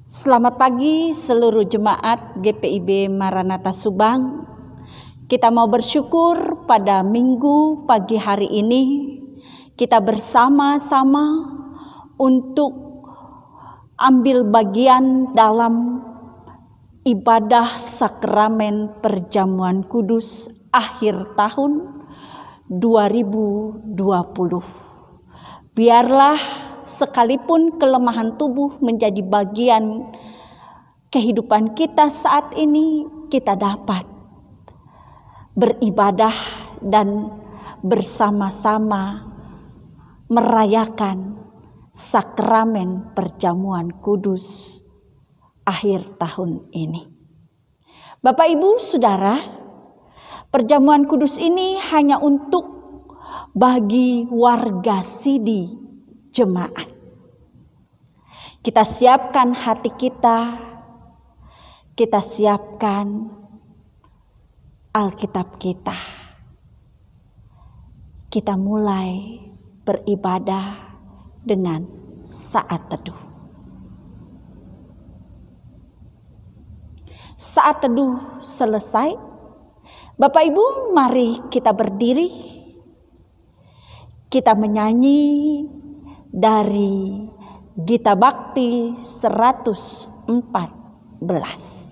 Selamat pagi seluruh jemaat GPIB Maranatha Subang. Kita mau bersyukur pada minggu pagi hari ini kita bersama-sama untuk ambil bagian dalam ibadah sakramen perjamuan kudus akhir tahun 2020. Biarlah sekalipun kelemahan tubuh menjadi bagian kehidupan kita saat ini, kita dapat beribadah dan bersama-sama merayakan sakramen perjamuan kudus akhir tahun ini. Bapak, Ibu, Saudara, perjamuan kudus ini hanya untuk bagi warga sidi jemaat. Kita siapkan hati kita siapkan Alkitab kita. Kita mulai beribadah dengan saat teduh. Saat teduh selesai, Bapak Ibu, mari kita berdiri. Kita menyanyi dari Gita Bakti 114.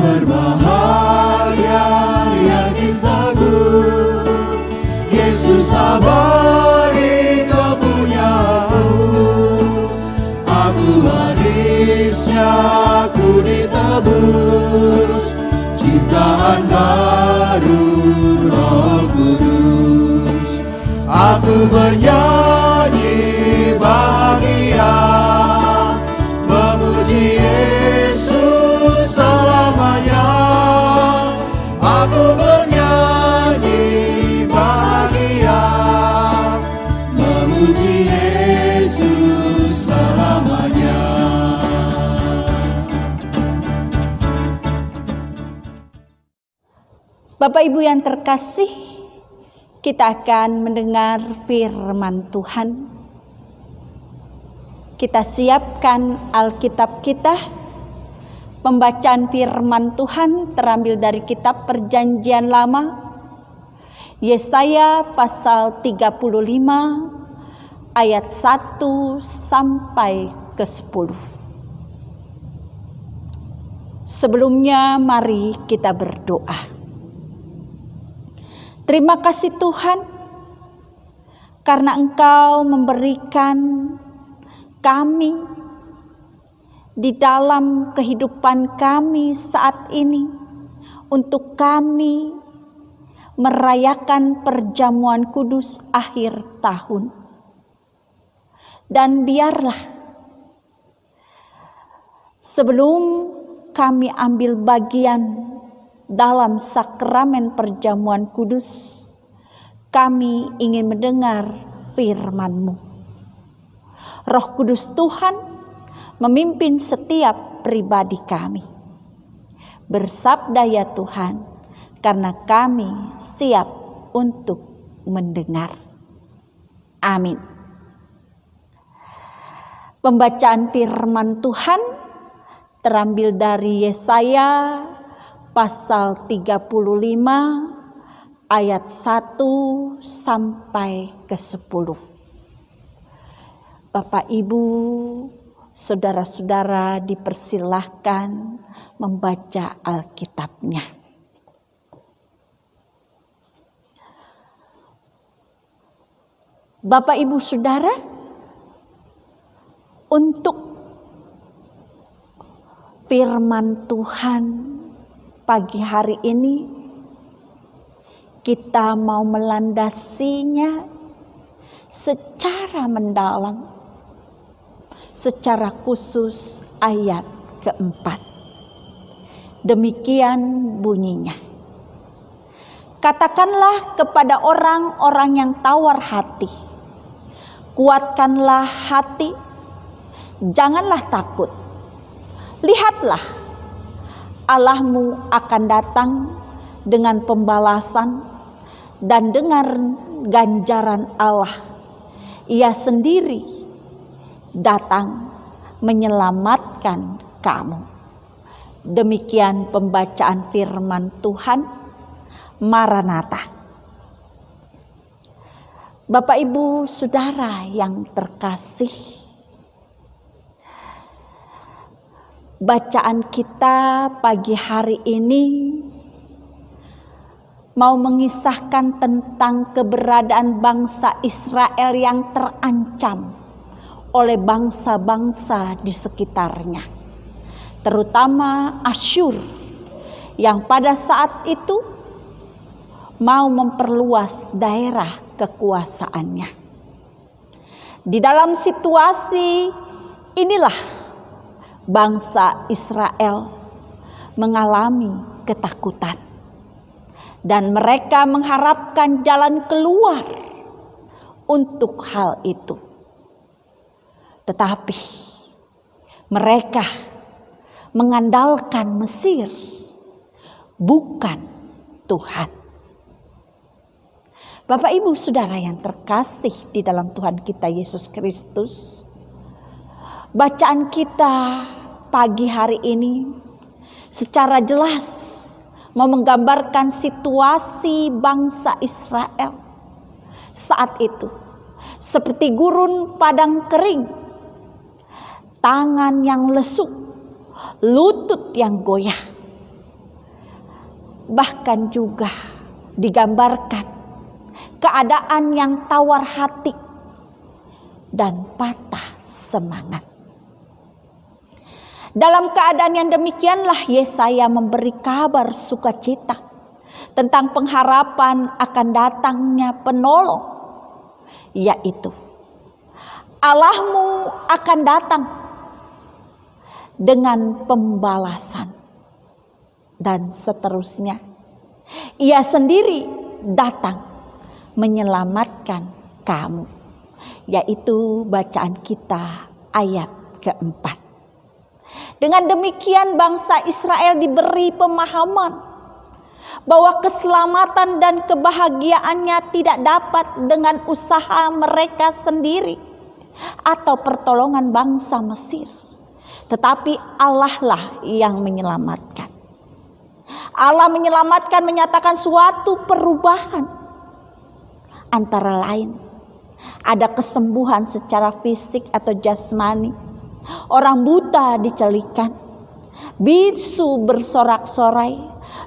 Berbahagia yakin teguh, Yesus sabari kepunyaanmu. Aku warisnya, aku ditebus, ciptaan baru Roh Kudus. Aku bernyanyi bahagia, memuji Yesus selamanya. Aku bernyanyi bahagia, memuji Yesus selamanya. Bapak Ibu yang terkasih, kita akan mendengar firman Tuhan. Kita siapkan Alkitab kita. Pembacaan firman Tuhan terambil dari kitab Perjanjian Lama, Yesaya pasal 35 ayat 1 sampai ke 10. Sebelumnya mari kita berdoa. Terima kasih Tuhan, karena Engkau memberikan kami di dalam kehidupan kami saat ini untuk kami merayakan perjamuan kudus akhir tahun. Dan biarlah sebelum kami ambil bagian dalam sakramen perjamuan kudus, kami ingin mendengar firman-Mu. Roh Kudus Tuhan memimpin setiap pribadi kami. Bersabda ya Tuhan, karena kami siap untuk mendengar. Amin. Pembacaan firman Tuhan terambil dari Yesaya pasal 35 ayat 1 sampai ke 10. Bapak Ibu, saudara-saudara dipersilahkan membaca Alkitabnya. Bapak Ibu Saudara, untuk firman Tuhan pagi hari ini kita mau melandasinya secara mendalam, secara khusus ayat keempat. Demikian bunyinya. Katakanlah kepada orang-orang yang tawar hati, kuatkanlah hati, janganlah takut. Lihatlah, Allahmu akan datang dengan pembalasan dan dengan ganjaran Allah. Ia sendiri datang menyelamatkan kamu. Demikian pembacaan firman Tuhan. Maranatha. Bapak Ibu Saudara yang terkasih, bacaan kita pagi hari ini mau mengisahkan tentang keberadaan bangsa Israel yang terancam oleh bangsa-bangsa di sekitarnya, terutama Asyur yang pada saat itu mau memperluas daerah kekuasaannya. Di dalam situasi inilah bangsa Israel mengalami ketakutan dan mereka mengharapkan jalan keluar untuk hal itu. Tetapi mereka mengandalkan Mesir, bukan Tuhan. Bapak Ibu Saudara yang terkasih di dalam Tuhan kita Yesus Kristus, bacaan kita pagi hari ini secara jelas mau menggambarkan situasi bangsa Israel saat itu seperti gurun padang kering, tangan yang lesu, lutut yang goyah. Bahkan juga digambarkan keadaan yang tawar hati dan patah semangat. Dalam keadaan yang demikianlah Yesaya memberi kabar sukacita tentang pengharapan akan datangnya penolong, yaitu Allahmu akan datang dengan pembalasan dan seterusnya. Ia sendiri datang menyelamatkan kamu, yaitu bacaan kita ayat keempat. Dengan demikian bangsa Israel diberi pemahaman bahwa keselamatan dan kebahagiaannya tidak dapat dengan usaha mereka sendiri atau pertolongan bangsa Mesir, tetapi Allah lah yang menyelamatkan. Allah menyelamatkan menyatakan suatu perubahan. Antara lain, ada kesembuhan secara fisik atau jasmani. Orang buta dicelikan. bisu bersorak-sorai,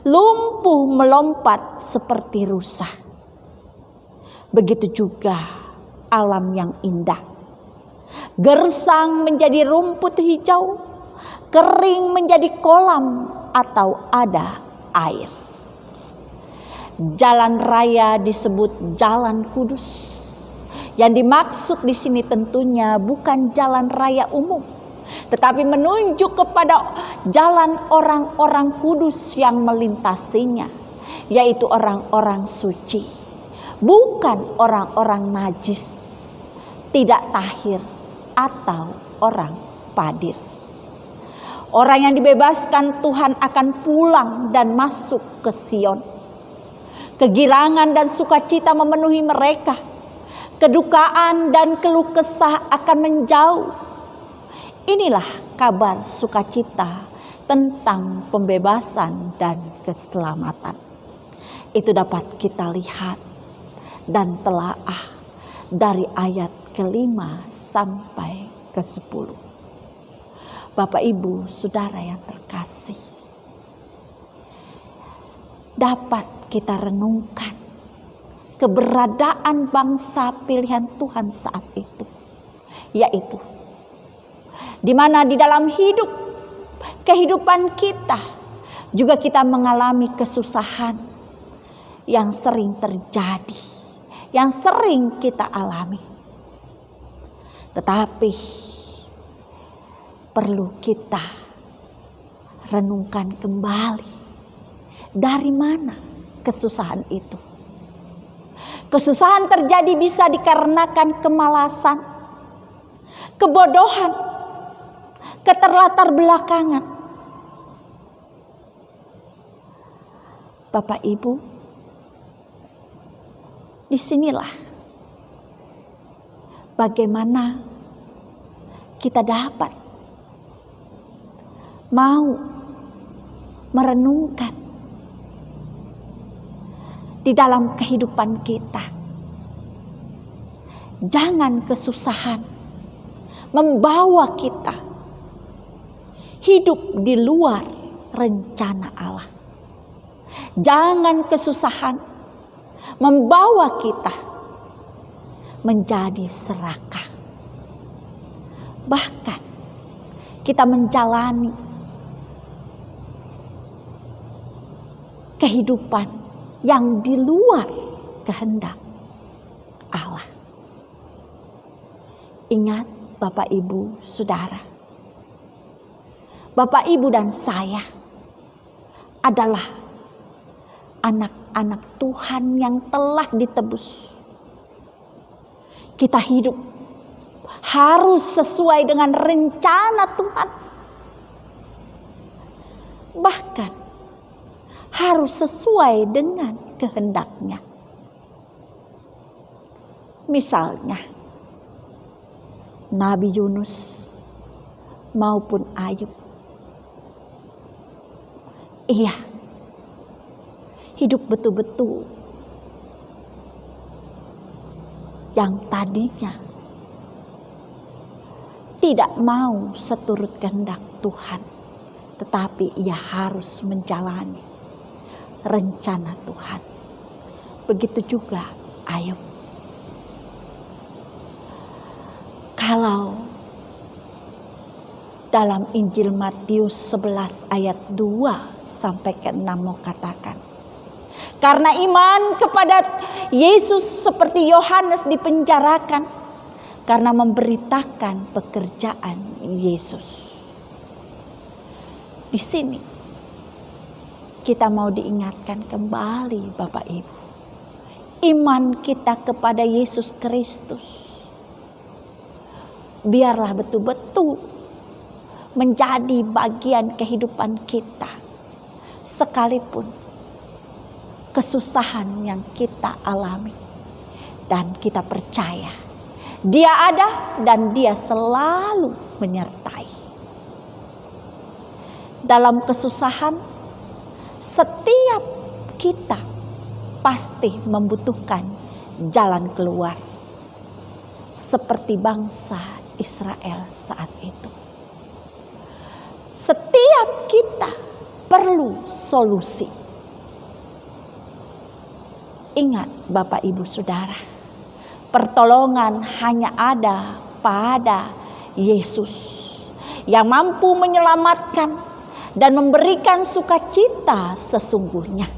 lumpuh melompat seperti rusa. Begitu juga alam yang indah. Gersang menjadi rumput hijau, kering menjadi kolam atau ada air. Jalan raya disebut jalan kudus. Yang dimaksud di sini tentunya bukan jalan raya umum, tetapi menunjuk kepada jalan orang-orang kudus yang melintasinya, yaitu orang-orang suci, bukan orang-orang najis, tidak tahir, atau orang padir. Orang yang dibebaskan Tuhan akan pulang dan masuk ke Sion. Kegirangan dan sukacita memenuhi mereka. Kedukaan dan keluh kesah akan menjauh. Inilah kabar sukacita tentang pembebasan dan keselamatan. Itu dapat kita lihat dan telaah dari ayat ke-5 sampai ke-10. Bapak, Ibu, Saudara yang terkasih, dapat kita renungkan keberadaan bangsa pilihan Tuhan saat itu, yaitu di mana di dalam kehidupan kita juga kita mengalami kesusahan yang sering terjadi, yang sering kita alami. Tetapi perlu kita renungkan kembali, dari mana kesusahan itu. Kesusahan terjadi bisa dikarenakan kemalasan, kebodohan, keterlatar belakangan. Bapak Ibu, disinilah bagaimana kita dapat mau merenungkan di dalam kehidupan kita. Jangan kesusahan membawa kita hidup di luar rencana Allah. Jangan kesusahan membawa kita menjadi serakah. Bahkan kita menjalani kehidupan yang di luar kehendak Allah. Ingat Bapak, Ibu, Saudara, Bapak, Ibu dan saya adalah anak-anak Tuhan yang telah ditebus. Kita hidup harus sesuai dengan rencana Tuhan. Bahkan harus sesuai dengan kehendaknya. Misalnya Nabi Yunus maupun Ayub. Iya, hidup betul-betul yang tadinya tidak mau seturut kehendak Tuhan, tetapi ia harus menjalani rencana Tuhan. Begitu juga Ayub. Kalau dalam Injil Matius 11 ayat 2 sampai ke 6 mau katakan, karena iman kepada Yesus seperti Yohanes dipenjarakan karena memberitakan pekerjaan Yesus. Di sini kita mau diingatkan kembali Bapak Ibu, iman kita kepada Yesus Kristus biarlah betul-betul menjadi bagian kehidupan kita, sekalipun kesusahan yang kita alami, dan kita percaya Dia ada dan Dia selalu menyertai. Dalam kesusahan, setiap kita pasti membutuhkan jalan keluar, seperti bangsa Israel saat itu. Setiap kita perlu solusi. Ingat Bapak Ibu Saudara, pertolongan hanya ada pada Yesus yang mampu menyelamatkan dan memberikan sukacita sesungguhnya.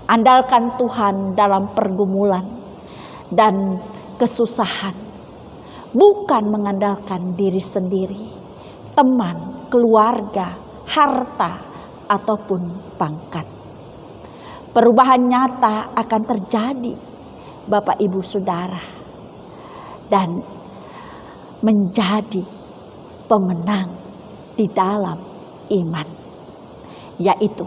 Andalkan Tuhan dalam pergumulan dan kesusahan, bukan mengandalkan diri sendiri, teman, keluarga, harta, ataupun pangkat. Perubahan nyata akan terjadi, Bapak Ibu Saudara, dan menjadi pemenang di dalam iman, yaitu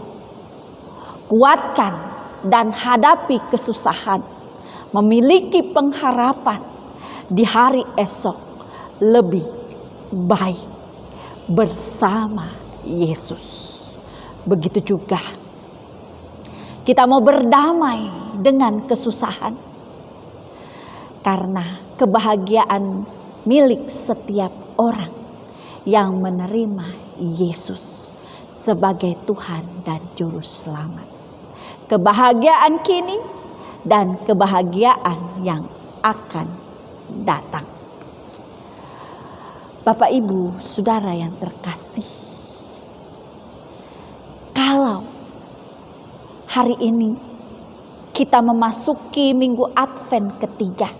kuatkan dan hadapi kesusahan, memiliki pengharapan di hari esok lebih baik bersama Yesus. Begitu juga kita mau berdamai dengan kesusahan, karena kebahagiaan milik setiap orang yang menerima Yesus sebagai Tuhan dan Juru Selamat. Kebahagiaan kini dan kebahagiaan yang akan datang. Bapak Ibu Saudara yang terkasih, kalau hari ini kita memasuki minggu Advent ketiga,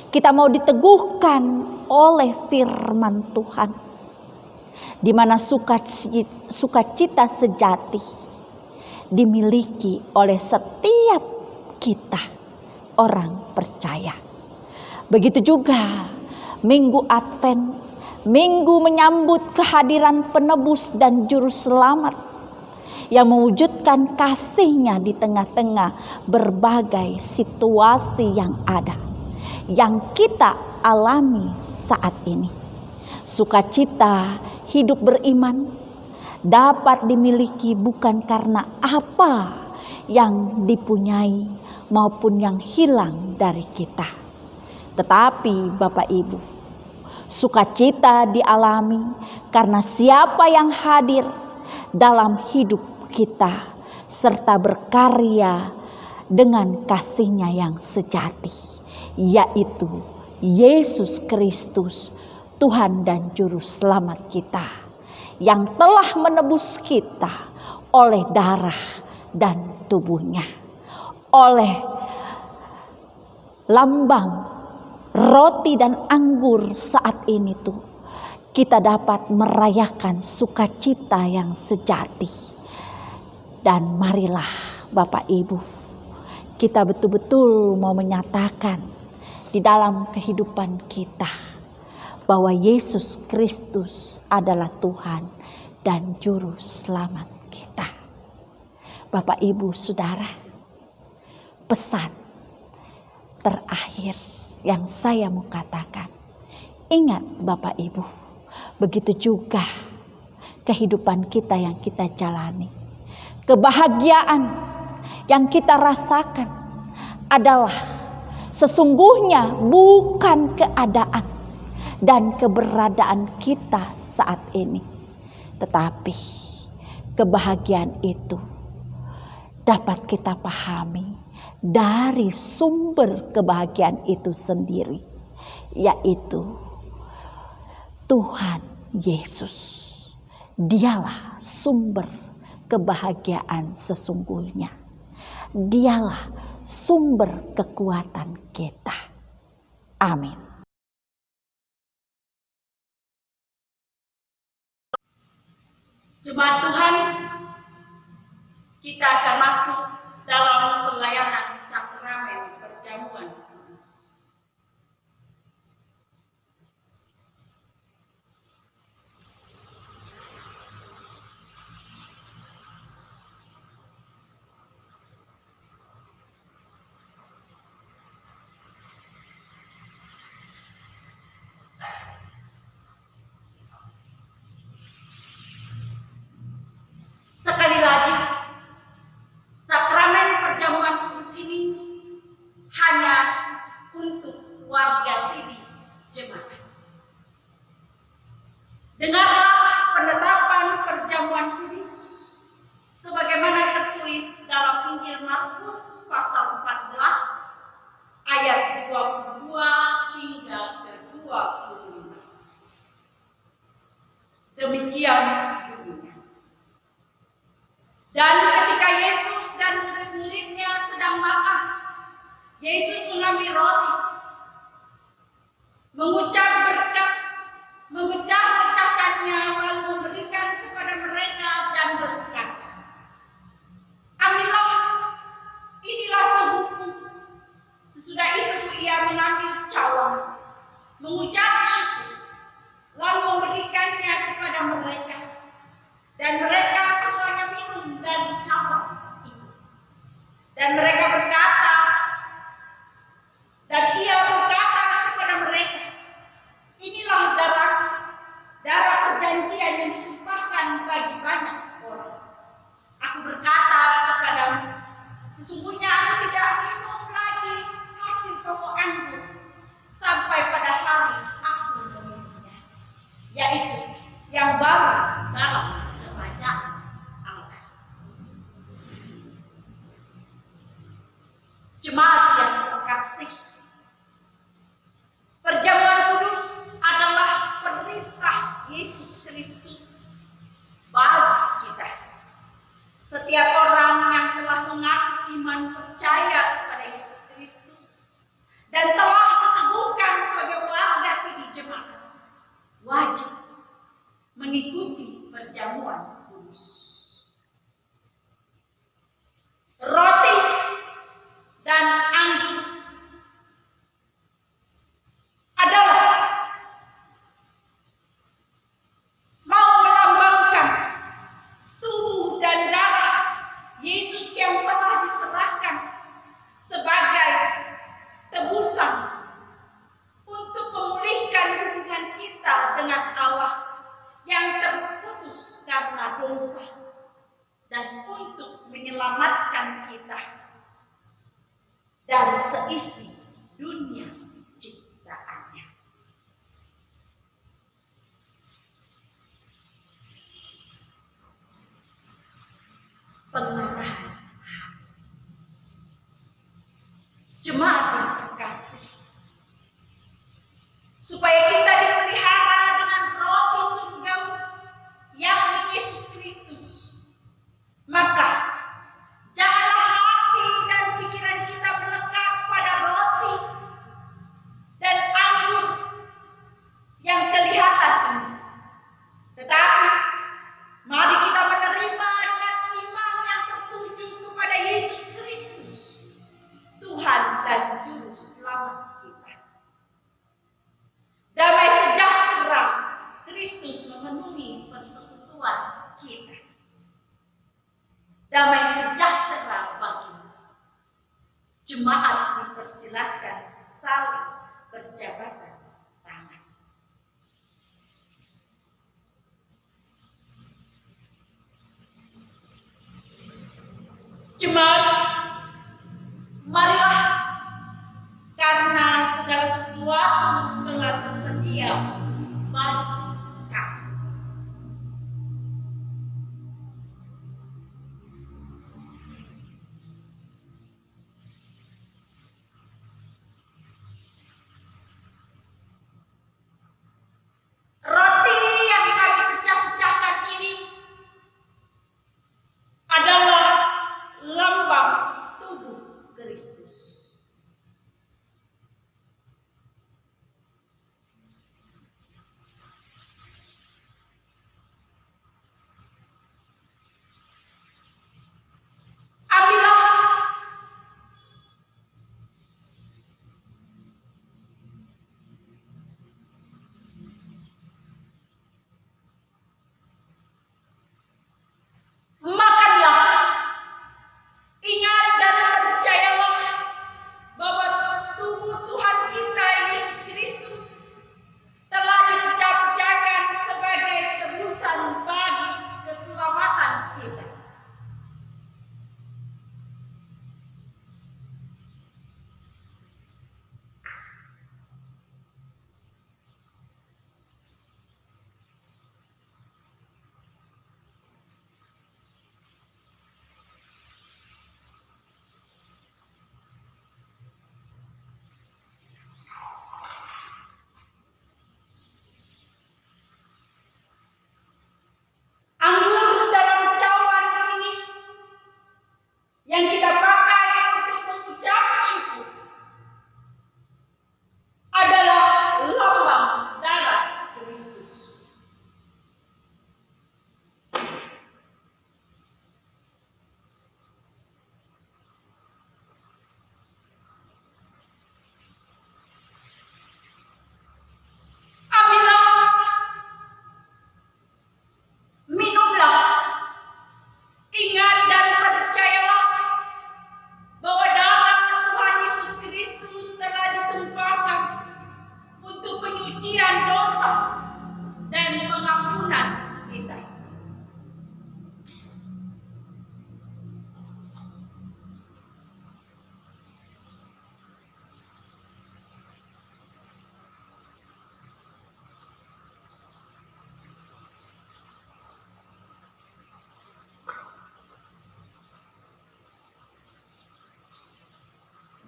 kita mau diteguhkan oleh firman Tuhan, di mana sukacita sejati dimiliki oleh setiap kita orang percaya. Begitu juga minggu Advent, minggu menyambut kehadiran penebus dan juru selamat yang mewujudkan kasih-Nya di tengah-tengah berbagai situasi yang ada, yang kita alami saat ini. Sukacita hidup beriman dapat dimiliki bukan karena apa yang dipunyai maupun yang hilang dari kita. Tetapi Bapak Ibu, sukacita dialami karena siapa yang hadir dalam hidup kita serta berkarya dengan kasih-Nya yang sejati, yaitu Yesus Kristus, Tuhan dan Juru Selamat kita, yang telah menebus kita oleh darah dan tubuh-Nya. Oleh lambang roti dan anggur saat ini tuh, kita dapat merayakan sukacita yang sejati. Dan marilah Bapak Ibu, kita betul-betul mau menyatakan di dalam kehidupan kita bahwa Yesus Kristus adalah Tuhan dan Juru Selamat kita. Bapak Ibu Saudara, pesan terakhir yang saya mau katakan, ingat Bapak Ibu, begitu juga kehidupan kita yang kita jalani. Kebahagiaan yang kita rasakan adalah sesungguhnya bukan keadaan dan keberadaan kita saat ini, tetapi kebahagiaan itu dapat kita pahami dari sumber kebahagiaan itu sendiri, yaitu Tuhan Yesus. Dialah sumber kebahagiaan sesungguhnya. Dialah sumber kekuatan kita. Amin. Jemaat Tuhan, kita akan masuk dalam pelayanan sakramen perjamuan kudus. Sekali lagi, sakramen perjamuan kudus ini hanya untuk Dan ketika Yesus dan murid-muridnya sedang makan, Yesus mengambil roti, mengucap berkat, memecah-mecahkannya, lalu memberikan kepada mereka dan berkata, "Ambillah, inilah tubuhku." Sesudah itu ia mengambil cawan, mengucap syukur, lalu memberikannya kepada mereka, dan mereka semuanya minum dari cawan itu. Dan mereka berkata, dan ia berkata kepada mereka, "Inilah darahku, darah perjanjian yang ditumpahkan bagi banyak orang. Aku berkata kepadamu, sesungguhnya aku tidak minum lagi hasil pokok anggur sampai pada hari aku meminumnya, yaitu yang baru dalam kerajaan Allah." Jemaat yang terkasih, perjamuan kudus adalah perintah Yesus Kristus bagi kita. Setiap orang yang telah mengaku iman percaya kepada Yesus Kristus dan telah diteguhkan sebagai warga sini jemaat wajib mengikuti perjamuan kudus. Roti dan anggur adalah mau melambangkan tubuh dan darah Yesus yang telah diserahkan sebagai tebusan untuk memulihkan hubungan kita dengan Allah yang terputus karena dosa dan untuk menyelamatkan kita dari seisi dunia ciptaannya. Pengarahan hati. Jemaat yang terkasih, supaya kita dipelihara dengan roti surgawi yakni Yesus Kristus, maka janganlah hati dan pikiran kita melekat pada roti dan anggur yang kelihatan ini, tetapi mari kita menerima dengan iman yang tertuju kepada Yesus Kristus, Tuhan dan Juru Selamat kita. Damai sejahtera Kristus memenuhi persekutuan kita. Damai sejahtera bagimu. Jemaat dipersilahkan saling berjabatan tangan. Jemaat, marilah, karena segala sesuatu telah tersedia bagi kamu. Roti yang kami pecah-pecahkan ini adalah lambang tubuh Kristus.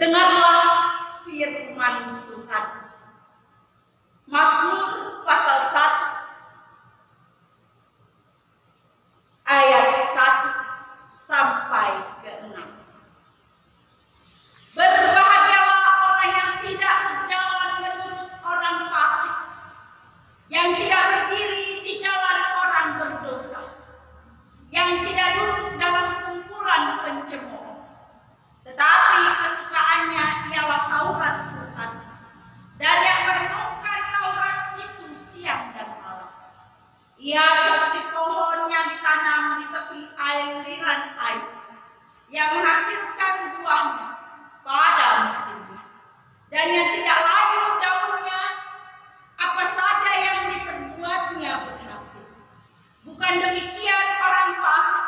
Dengarlah firman Tuhan. Mazmur pasal 1 ayat 1 sampai ke 6. Berbahagialah orang yang tidak berjalan menurut orang fasik, yang tidak berdiri di jalan orang berdosa, yang tidak duduk dalam kumpulan pencemooh, tetapi kesukaannya ialah Taurat Tuhan, dan yang merenungkan Taurat itu siang dan malam. Ia seperti pohon yang ditanam di tepi aliran air, yang menghasilkan buahnya pada musimnya, dan yang tidak layu daunnya, apa saja yang diperbuatnya berhasil. Bukan demikian orang fasik,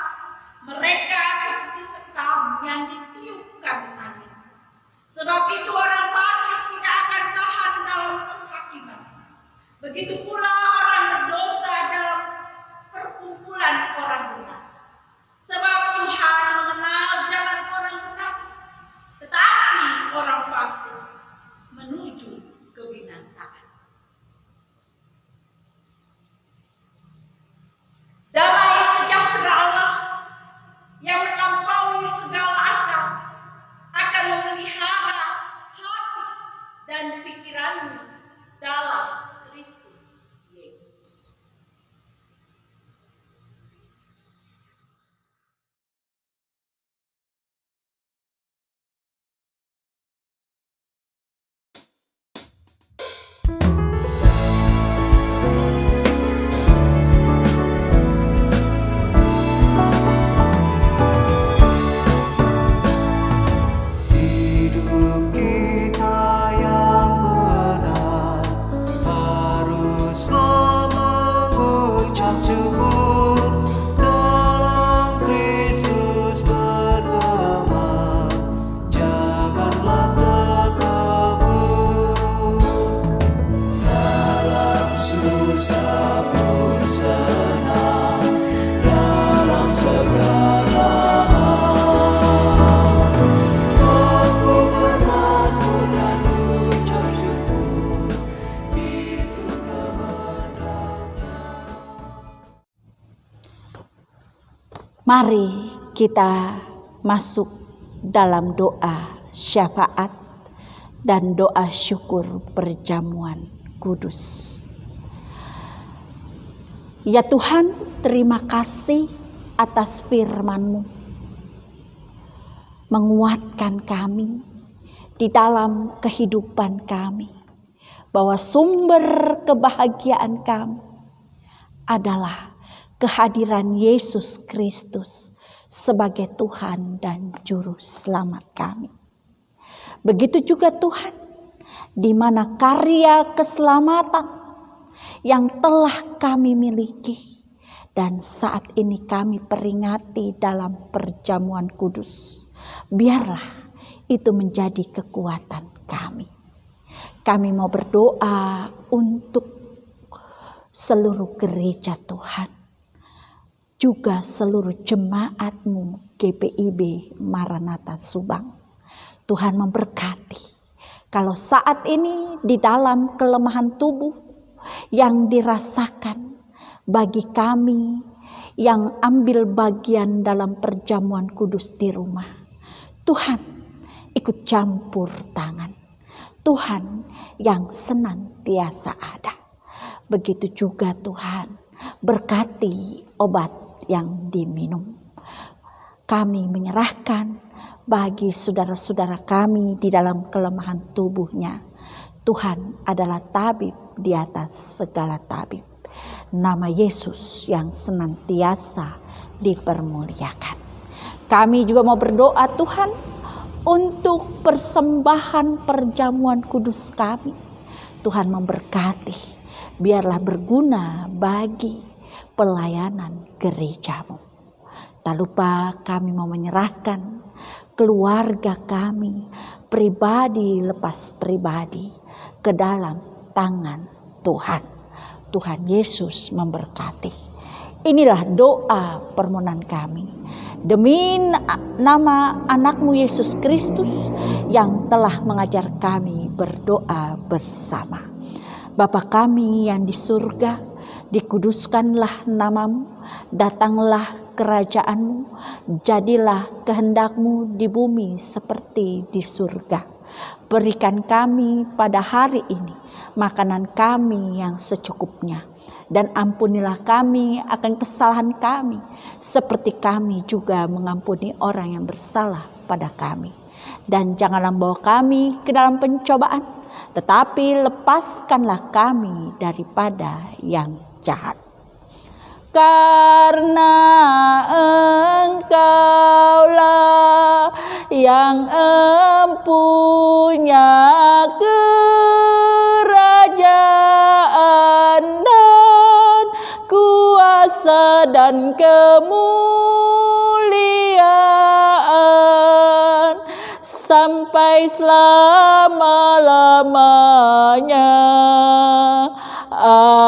mereka seperti sekam yang ditiupkan angin. Sebab itu orang fasik tidak akan tahan dalam penghakiman. Begitu pula orang berdosa dalam perkumpulan orang benar. Sebab Tuhan mengenal jalan orang benar, tetapi orang fasik menuju kebinasaan. Damai sejahtera Allah yang melampaui segala akal akan memelihara hati dan pikiranmu dalam Kristus Yesus. Hidup kita yang benar haruslah mengucap syukur, dalam Kristus bergema, janganlah terkabur. Dalam susah pun senang, dalam segala aku bermazmur dan ucap syukur, itu kehendaknya. Mari kita masuk dalam doa syafaat dan doa syukur perjamuan kudus. Ya Tuhan, terima kasih atas firman-Mu, menguatkan kami di dalam kehidupan kami, bahwa sumber kebahagiaan kami adalah kehadiran Yesus Kristus sebagai Tuhan dan Juru Selamat kami. Begitu juga Tuhan, di mana karya keselamatan yang telah kami miliki dan saat ini kami peringati dalam perjamuan kudus, biarlah itu menjadi kekuatan kami. Kami mau berdoa untuk seluruh gereja Tuhan, juga seluruh jemaat-Mu GPIB Maranatha Subang. Tuhan memberkati. Kalau saat ini di dalam kelemahan tubuh yang dirasakan bagi kami yang ambil bagian dalam perjamuan kudus di rumah, Tuhan ikut campur tangan. Tuhan yang senantiasa ada. Begitu juga Tuhan berkati obat yang diminum. Kami menyerahkan bagi saudara-saudara kami di dalam kelemahan tubuhnya. Tuhan adalah tabib di atas segala tabib. Nama Yesus yang senantiasa dipermuliakan. Kami juga mau berdoa Tuhan untuk persembahan perjamuan kudus kami. Tuhan memberkati, biarlah berguna bagi pelayanan gereja-Mu. Tak lupa kami mau menyerahkan keluarga kami, pribadi lepas pribadi, ke dalam tangan Tuhan. Tuhan Yesus memberkati. Inilah doa permohonan kami. Demi nama anak-Mu Yesus Kristus yang telah mengajar kami berdoa bersama. Bapa kami yang di surga, dikuduskanlah namamu, datanglah kerajaanmu, jadilah kehendakmu di bumi seperti di surga. Berikan kami pada hari ini makanan kami yang secukupnya, dan ampunilah kami akan kesalahan kami, seperti kami juga mengampuni orang yang bersalah pada kami. Dan janganlah bawa kami ke dalam pencobaan, tetapi lepaskanlah kami daripada yang jahat. Karena Engkaulah yang empunya kerajaan dan kuasa dan kemuliaan sampai selama-lamanya. Amin.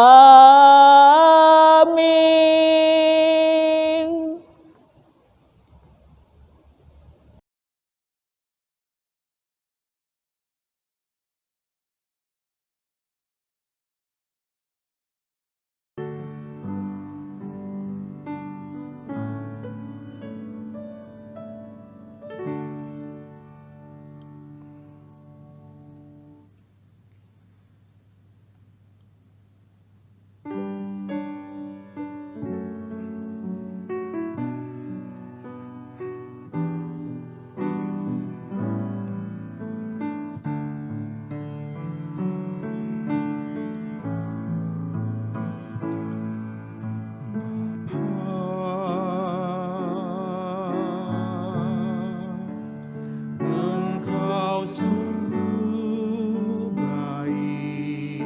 Engkau sungguh baik,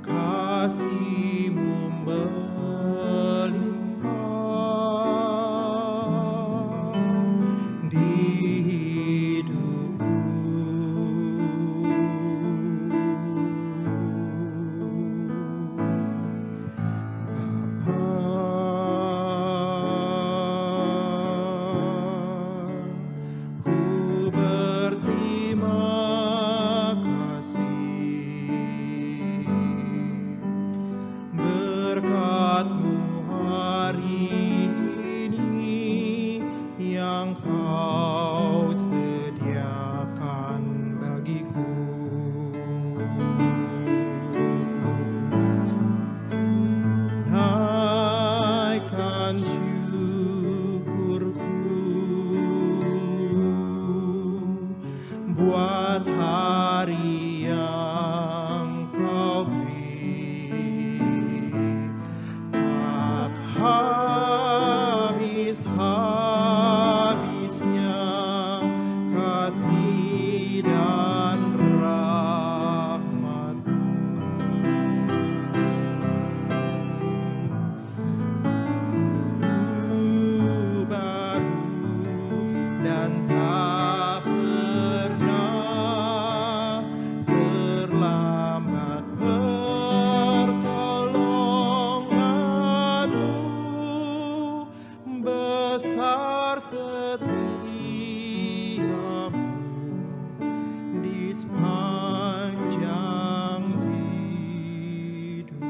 kasih-Mu melimpah di hidupku. Ku berterima kasih, berkat-Mu hari ini yang Kau sediakan bagiku. Naikkan syukurku buat hari yang Kau beri, tak habis-habisnya kasih dan rahmat-Mu. Selalu baru dan tak pernah terlambat pertolongan-Mu, besar setia-Mu di sepanjang hidupku.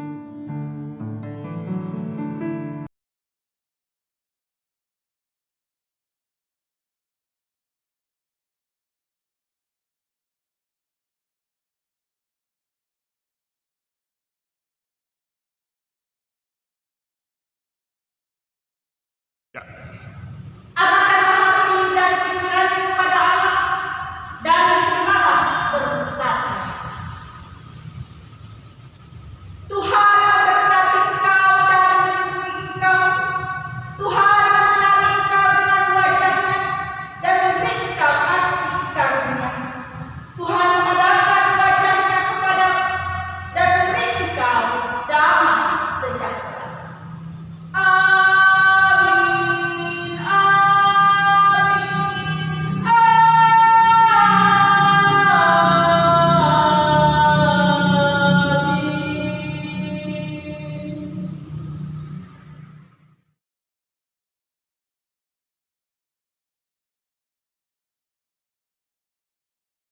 Ya,